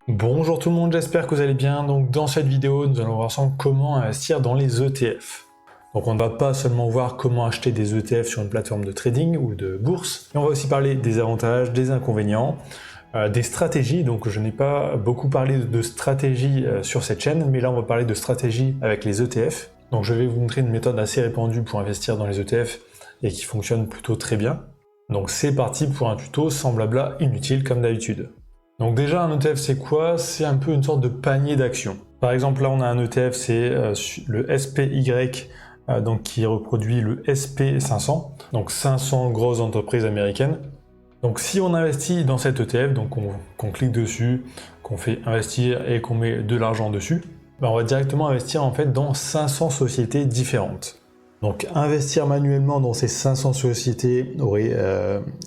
Bonjour tout le monde, j'espère que vous allez bien. Donc dans cette vidéo, nous allons voir ensemble comment investir dans les ETF. Donc on ne va pas seulement voir comment acheter des ETF sur une plateforme de trading ou de bourse, mais on va aussi parler des avantages, des inconvénients, des stratégies. Donc je n'ai pas beaucoup parlé de stratégie sur cette chaîne, mais là on va parler de stratégie avec les ETF. Donc je vais vous montrer une méthode assez répandue pour investir dans les ETF et qui fonctionne plutôt très bien. Donc c'est parti pour un tuto semblable à inutile comme d'habitude. Donc déjà un ETF c'est quoi? C'est un peu une sorte de panier d'actions. Par exemple là on a un ETF, c'est le SPY donc qui reproduit le SP500, donc 500 grosses entreprises américaines. Donc si on investit dans cet ETF, donc qu'on clique dessus, qu'on fait investir et qu'on met de l'argent dessus, ben on va directement investir en fait dans 500 sociétés différentes. Donc investir manuellement dans ces 500 sociétés aurait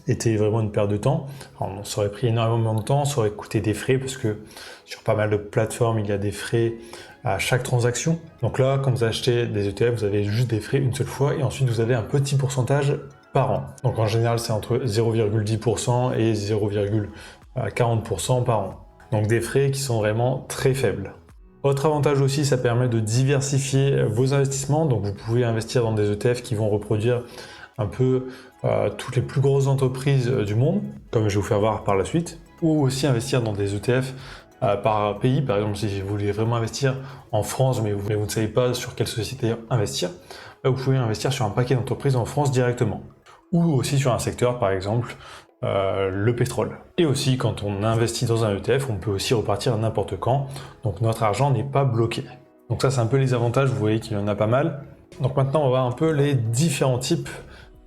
été vraiment une perte de temps. Alors, ça aurait pris énormément de temps, ça aurait coûté des frais parce que sur pas mal de plateformes, il y a des frais à chaque transaction. Donc là, quand vous achetez des ETF, vous avez juste des frais une seule fois et ensuite vous avez un petit pourcentage par an. Donc en général, c'est entre 0,10% et 0,40% par an. Donc des frais qui sont vraiment très faibles. Autre avantage aussi, ça permet de diversifier vos investissements. Donc vous pouvez investir dans des ETF qui vont reproduire un peu toutes les plus grosses entreprises du monde, comme je vais vous faire voir par la suite, ou aussi investir dans des ETF par pays. Par exemple, si vous voulez vraiment investir en France, mais vous ne savez pas sur quelle société investir, vous pouvez investir sur un paquet d'entreprises en France directement. Ou aussi sur un secteur, par exemple, le pétrole. Et aussi, quand on investit dans un ETF, on peut aussi repartir n'importe quand, donc notre argent n'est pas bloqué. Donc ça, c'est un peu les avantages, vous voyez qu'il y en a pas mal. Donc maintenant, on va voir un peu les différents types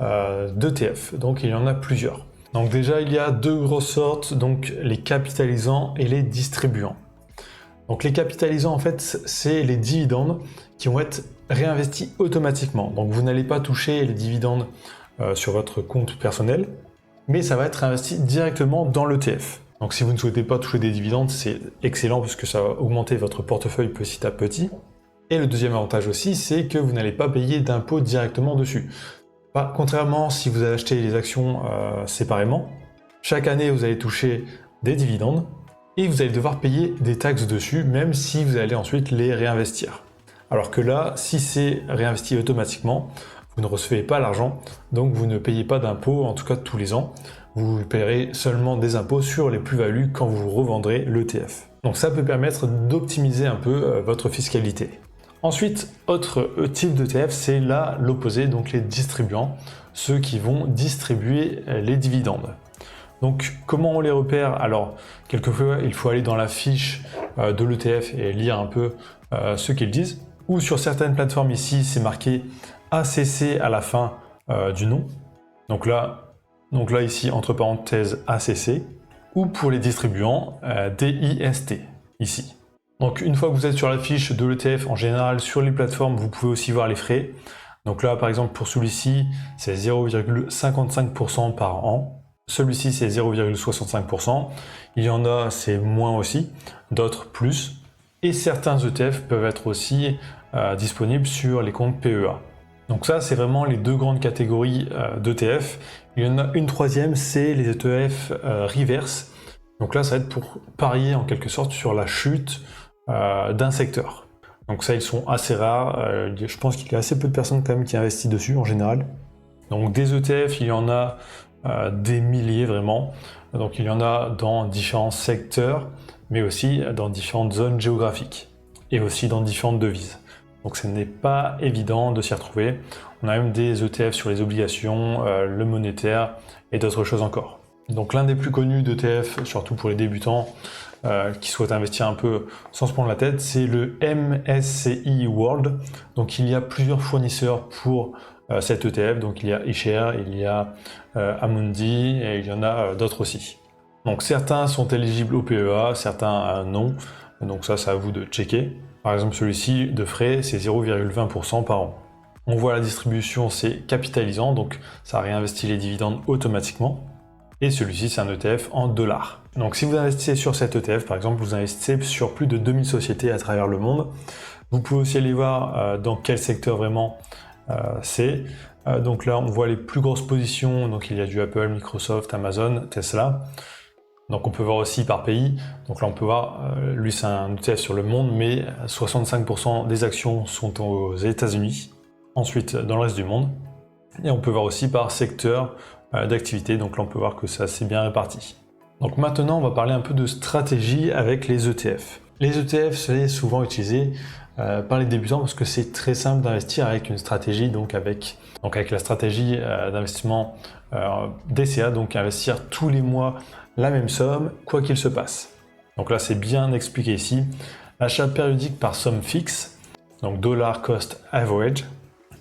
d'ETF. Donc il y en a plusieurs. Donc déjà, il y a deux grosses sortes, donc les capitalisants et les distribuants. Donc les capitalisants, en fait, c'est les dividendes qui vont être réinvestis automatiquement. Donc vous n'allez pas toucher les dividendes sur votre compte personnel, mais ça va être investi directement dans l'ETF. Donc si vous ne souhaitez pas toucher des dividendes, c'est excellent parce que ça va augmenter votre portefeuille petit à petit. Et le deuxième avantage aussi, c'est que vous n'allez pas payer d'impôts directement dessus. Contrairement si vous achetez les actions séparément, chaque année vous allez toucher des dividendes et vous allez devoir payer des taxes dessus, même si vous allez ensuite les réinvestir. Alors que là, si c'est réinvesti automatiquement, vous ne recevez pas l'argent, donc vous ne payez pas d'impôts, en tout cas tous les ans. Vous paierez seulement des impôts sur les plus-values quand vous revendrez l'ETF. Donc ça peut permettre d'optimiser un peu votre fiscalité. Ensuite, autre type d'ETF, c'est là l'opposé, donc les distribuants, ceux qui vont distribuer les dividendes. Donc comment on les repère? Alors quelquefois il faut aller dans la fiche de l'ETF et lire un peu ce qu'ils disent. Ou sur certaines plateformes ici c'est marqué ACC à la fin du nom. Donc là ici entre parenthèses ACC. Ou pour les distribuants DIST ici. Donc une fois que vous êtes sur la fiche de l'ETF, en général sur les plateformes vous pouvez aussi voir les frais. Donc là par exemple pour celui-ci c'est 0,55% par an. Celui-ci c'est 0,65%, il y en a c'est moins aussi, d'autres plus, et certains ETF peuvent être aussi disponibles sur les comptes PEA. Donc ça c'est vraiment les deux grandes catégories d'ETF. Il y en a une troisième, c'est les ETF reverse. Donc là ça va être pour parier en quelque sorte sur la chute d'un secteur. Donc ça ils sont assez rares, je pense qu'il y a assez peu de personnes quand même qui investissent dessus en général. Donc des ETF, il y en a des milliers vraiment. Donc il y en a dans différents secteurs, mais aussi dans différentes zones géographiques et aussi dans différentes devises. Donc ce n'est pas évident de s'y retrouver. On a même des ETF sur les obligations, le monétaire et d'autres choses encore. Donc l'un des plus connus d'ETF, surtout pour les débutants qui souhaitent investir un peu sans se prendre la tête, c'est le MSCI World. Donc il y a plusieurs fournisseurs pour cet ETF, donc il y a iShares, il y a Amundi et il y en a d'autres aussi. Donc certains sont éligibles au PEA, certains non, donc ça c'est à vous de checker. Par exemple celui-ci de frais c'est 0,20% par an. On voit la distribution c'est capitalisant, donc ça réinvestit les dividendes automatiquement. Et celui-ci c'est un ETF en dollars. Donc si vous investissez sur cet ETF, par exemple vous investissez sur plus de 2000 sociétés à travers le monde, vous pouvez aussi aller voir dans quel secteur vraiment c'est. Donc là on voit les plus grosses positions, donc il y a du Apple, Microsoft, Amazon, Tesla. Donc on peut voir aussi par pays, donc là on peut voir, lui c'est un ETF sur le monde, mais 65% des actions sont aux États-Unis, ensuite dans le reste du monde, et on peut voir aussi par secteur d'activité, donc là on peut voir que c'est assez bien réparti. Donc maintenant on va parler un peu de stratégie avec les ETF. Les ETF c'est souvent utilisé par les débutants parce que c'est très simple d'investir avec une stratégie, donc avec la stratégie d'investissement DCA, donc investir tous les mois la même somme, quoi qu'il se passe. Donc là c'est bien expliqué ici. L'achat périodique par somme fixe, donc dollar cost average,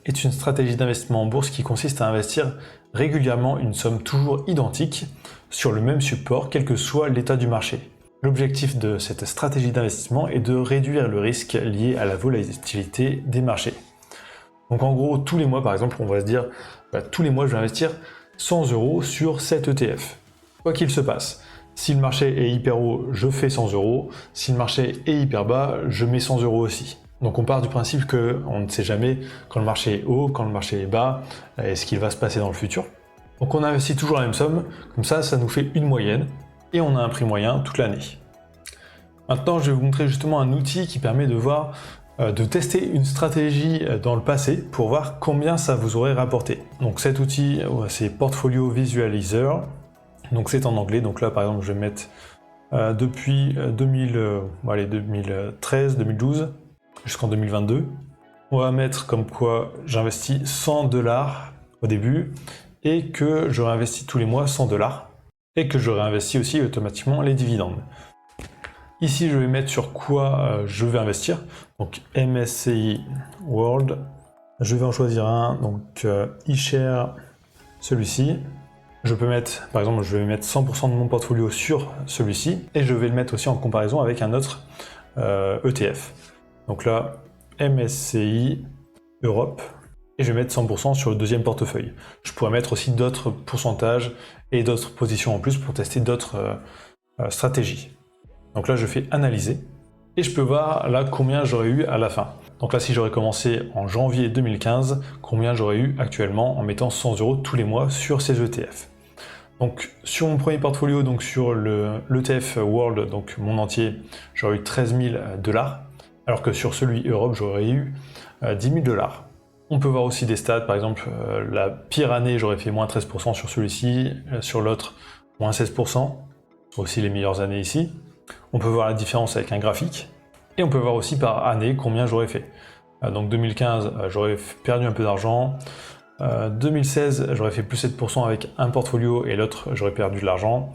est une stratégie d'investissement en bourse qui consiste à investir régulièrement une somme toujours identique sur le même support, quel que soit l'état du marché. L'objectif de cette stratégie d'investissement est de réduire le risque lié à la volatilité des marchés. Donc en gros, tous les mois par exemple, on va se dire, tous les mois je vais investir 100 € sur cet ETF. Quoi qu'il se passe, si le marché est hyper haut, je fais 100 €, si le marché est hyper bas, je mets 100 € aussi. Donc on part du principe qu'on ne sait jamais quand le marché est haut, quand le marché est bas, et ce qu'il va se passer dans le futur. Donc on investit toujours la même somme, comme ça nous fait une moyenne, et on a un prix moyen toute l'année. Maintenant je vais vous montrer justement un outil qui permet de voir, de tester une stratégie dans le passé pour voir combien ça vous aurait rapporté. Donc cet outil c'est Portfolio Visualizer, donc c'est en anglais, donc là par exemple je vais mettre depuis 2013-2012 jusqu'en 2022. On va mettre comme quoi j'investis 100 $ au début et que je réinvestis tous les mois 100 $ et que je réinvestis aussi automatiquement les dividendes. Ici je vais mettre sur quoi je vais investir, donc MSCI World, je vais en choisir un, donc iShare, celui-ci. Je peux mettre, par exemple, je vais mettre 100% de mon portfolio sur celui-ci et je vais le mettre aussi en comparaison avec un autre ETF. Donc là, MSCI Europe, et je vais mettre 100% sur le deuxième portefeuille. Je pourrais mettre aussi d'autres pourcentages et d'autres positions en plus pour tester d'autres stratégies. Donc là, je fais analyser et je peux voir là combien j'aurais eu à la fin. Donc là, si j'aurais commencé en janvier 2015, combien j'aurais eu actuellement en mettant 100 € tous les mois sur ces ETF. Donc sur mon premier portfolio, donc sur l'ETF World, donc mon entier, j'aurais eu 13 000 $, alors que sur celui Europe, j'aurais eu 10 000 $. On peut voir aussi des stats, par exemple, la pire année, j'aurais fait moins 13% sur celui-ci, sur l'autre, moins 16%, aussi les meilleures années ici. On peut voir la différence avec un graphique, et on peut voir aussi par année combien j'aurais fait. Donc 2015, j'aurais perdu un peu d'argent. 2016, j'aurais fait plus 7% avec un portfolio et l'autre, j'aurais perdu de l'argent.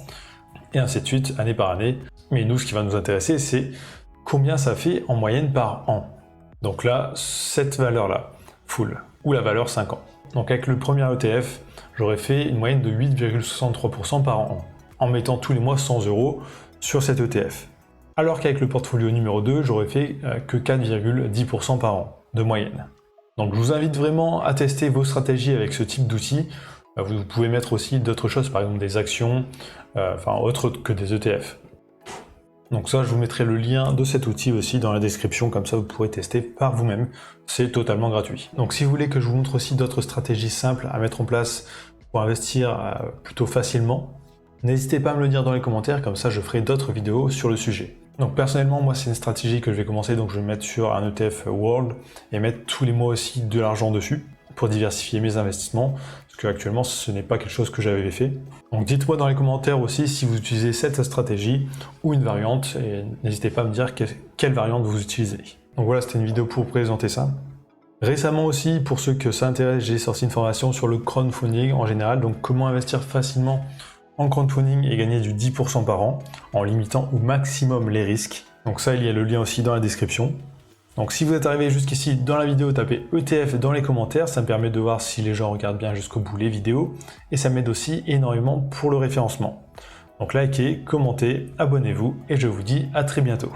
Et ainsi de suite, année par année. Mais nous, ce qui va nous intéresser, c'est combien ça fait en moyenne par an. Donc là, cette valeur-là, full, ou la valeur 5 ans. Donc avec le premier ETF, j'aurais fait une moyenne de 8,63% par an, en mettant tous les mois 100 € sur cet ETF. Alors qu'avec le portfolio numéro 2, j'aurais fait que 4,10% par an de moyenne. Donc je vous invite vraiment à tester vos stratégies avec ce type d'outils. Vous pouvez mettre aussi d'autres choses, par exemple des actions, autres que des ETF. Donc ça, je vous mettrai le lien de cet outil aussi dans la description, comme ça vous pourrez tester par vous-même. C'est totalement gratuit. Donc si vous voulez que je vous montre aussi d'autres stratégies simples à mettre en place pour investir plutôt facilement, n'hésitez pas à me le dire dans les commentaires, comme ça je ferai d'autres vidéos sur le sujet. Donc personnellement, moi c'est une stratégie que je vais commencer, donc je vais mettre sur un ETF World et mettre tous les mois aussi de l'argent dessus pour diversifier mes investissements, parce qu'actuellement ce n'est pas quelque chose que j'avais fait. Donc dites-moi dans les commentaires aussi si vous utilisez cette stratégie ou une variante, et n'hésitez pas à me dire quelle variante vous utilisez. Donc voilà, c'était une vidéo pour vous présenter ça. Récemment aussi, pour ceux que ça intéresse, j'ai sorti une formation sur le crowdfunding en général, donc comment investir facilement en crowdfunding et gagner du 10% par an en limitant au maximum les risques. Donc ça, il y a le lien aussi dans la description. Donc si vous êtes arrivé jusqu'ici dans la vidéo, tapez ETF dans les commentaires, ça me permet de voir si les gens regardent bien jusqu'au bout les vidéos et ça m'aide aussi énormément pour le référencement. Donc likez, commentez, abonnez-vous et je vous dis à très bientôt.